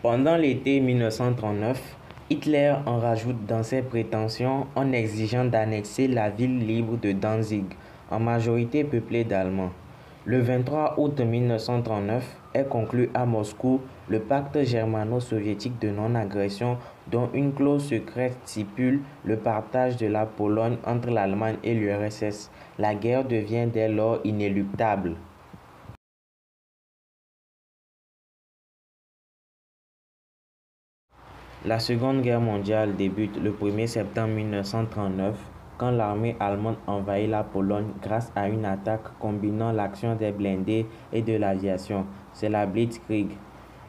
Pendant l'été 1939, Hitler en rajoute dans ses prétentions en exigeant d'annexer la ville libre de Danzig, en majorité peuplée d'Allemands. Le 23 août 1939 est conclu à Moscou le pacte germano-soviétique de non-agression dont une clause secrète stipule le partage de la Pologne entre l'Allemagne et l'URSS. La guerre devient dès lors inéluctable. La Seconde Guerre mondiale débute le 1er septembre 1939 quand l'armée allemande envahit la Pologne grâce à une attaque combinant l'action des blindés et de l'aviation. C'est la Blitzkrieg.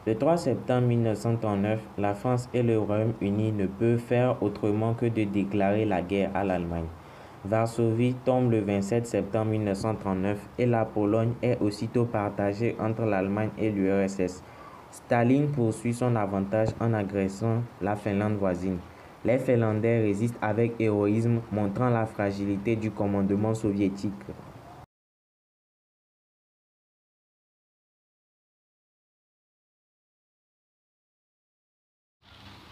Le 3 septembre 1939, la France et le Royaume-Uni ne peuvent faire autrement que de déclarer la guerre à l'Allemagne. Varsovie tombe le 27 septembre 1939 et la Pologne est aussitôt partagée entre l'Allemagne et l'URSS. Staline poursuit son avantage en agressant la Finlande voisine. Les Finlandais résistent avec héroïsme, montrant la fragilité du commandement soviétique.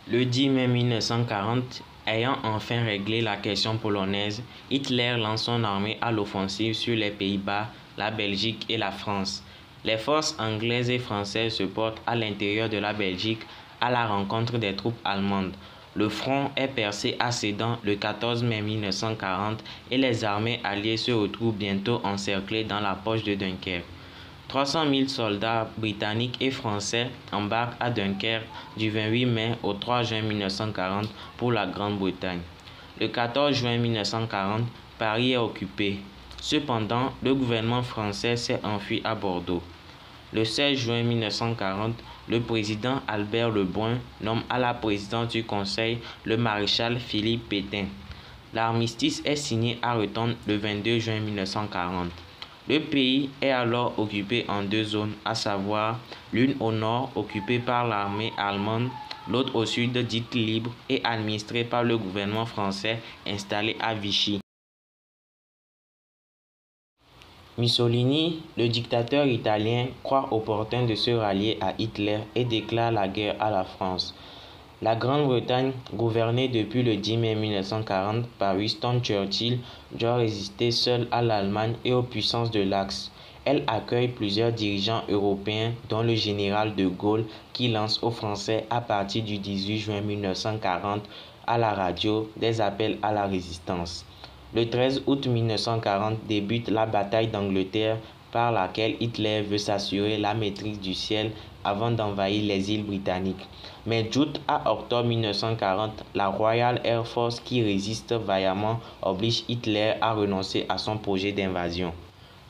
Le 10 mai 1940, ayant enfin réglé la question polonaise, Hitler lance son armée à l'offensive sur les Pays-Bas, la Belgique et la France. Les forces anglaises et françaises se portent à l'intérieur de la Belgique à la rencontre des troupes allemandes. Le front est percé à Sedan le 14 mai 1940 et les armées alliées se retrouvent bientôt encerclées dans la poche de Dunkerque. 300 000 soldats britanniques et français embarquent à Dunkerque du 28 mai au 3 juin 1940 pour la Grande-Bretagne. Le 14 juin 1940, Paris est occupé. Cependant, le gouvernement français s'est enfui à Bordeaux. Le 16 juin 1940, le président Albert Lebrun nomme à la présidence du Conseil le maréchal Philippe Pétain. L'armistice est signé à Rethon le 22 juin 1940. Le pays est alors occupé en deux zones, à savoir l'une au nord occupée par l'armée allemande, l'autre au sud dite libre et administrée par le gouvernement français installé à Vichy. Mussolini, le dictateur italien, croit opportun de se rallier à Hitler et déclare la guerre à la France. La Grande-Bretagne, gouvernée depuis le 10 mai 1940 par Winston Churchill, doit résister seule à l'Allemagne et aux puissances de l'Axe. Elle accueille plusieurs dirigeants européens, dont le général de Gaulle, qui lance aux Français à partir du 18 juin 1940 à la radio des appels à la résistance. Le 13 août 1940 débute la bataille d'Angleterre par laquelle Hitler veut s'assurer la maîtrise du ciel avant d'envahir les îles britanniques. Mais d'août à octobre 1940, la Royal Air Force qui résiste vaillamment oblige Hitler à renoncer à son projet d'invasion.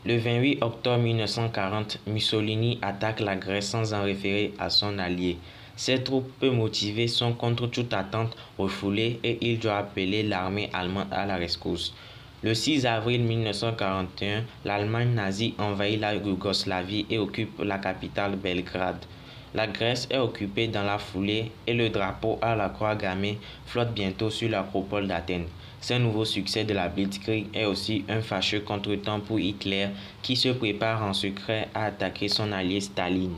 Le 28 octobre 1940, Mussolini attaque la Grèce sans en référer à son allié. Ses troupes peu motivées sont contre toute attente refoulées et il doit appeler l'armée allemande à la rescousse. Le 6 avril 1941, l'Allemagne nazie envahit la Yougoslavie et occupe la capitale Belgrade. La Grèce est occupée dans la foulée et le drapeau à la croix gammée flotte bientôt sur l'acropole d'Athènes. Ce nouveau succès de la Blitzkrieg est aussi un fâcheux contretemps pour Hitler qui se prépare en secret à attaquer son allié Staline.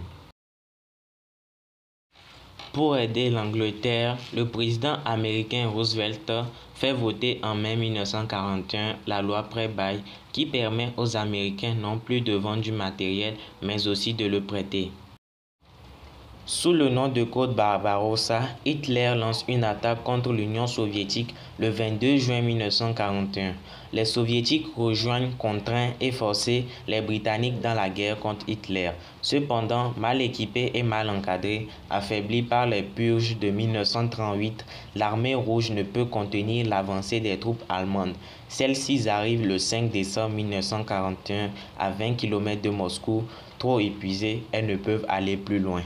Pour aider l'Angleterre, le président américain Roosevelt fait voter en mai 1941 la loi prêt-bail qui permet aux Américains non plus de vendre du matériel mais aussi de le prêter. Sous le nom de code Barbarossa, Hitler lance une attaque contre l'Union soviétique le 22 juin 1941. Les soviétiques rejoignent contraints et forcés les Britanniques dans la guerre contre Hitler. Cependant, mal équipés et mal encadrés, affaiblis par les purges de 1938, l'armée rouge ne peut contenir l'avancée des troupes allemandes. Celles-ci arrivent le 5 décembre 1941 à 20 km de Moscou. Trop épuisées, elles ne peuvent aller plus loin.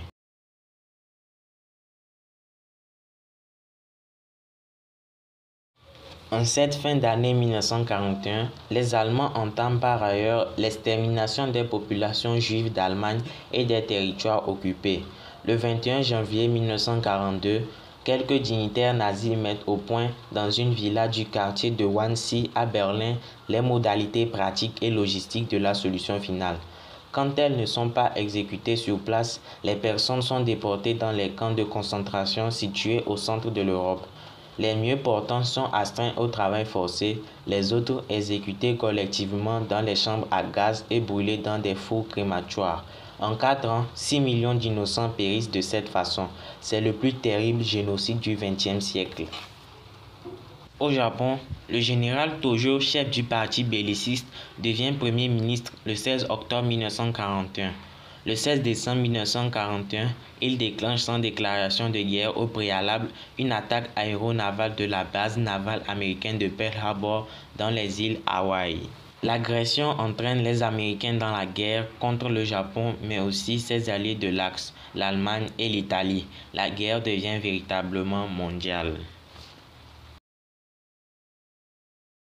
En cette fin d'année 1941, les Allemands entament par ailleurs l'extermination des populations juives d'Allemagne et des territoires occupés. Le 21 janvier 1942, quelques dignitaires nazis mettent au point, dans une villa du quartier de Wannsee à Berlin, les modalités pratiques et logistiques de la solution finale. Quand elles ne sont pas exécutées sur place, les personnes sont déportées dans les camps de concentration situés au centre de l'Europe. Les mieux portants sont astreints au travail forcé, les autres exécutés collectivement dans les chambres à gaz et brûlés dans des fours crématoires. En 4 ans, 6 millions d'innocents périssent de cette façon. C'est le plus terrible génocide du XXe siècle. Au Japon, le général Tojo, chef du parti belliciste, devient Premier ministre le 16 octobre 1941. Le 16 décembre 1941, il déclenche sans déclaration de guerre au préalable une attaque aéronavale de la base navale américaine de Pearl Harbor dans les îles Hawaï. L'agression entraîne les Américains dans la guerre contre le Japon, mais aussi ses alliés de l'Axe, l'Allemagne et l'Italie. La guerre devient véritablement mondiale.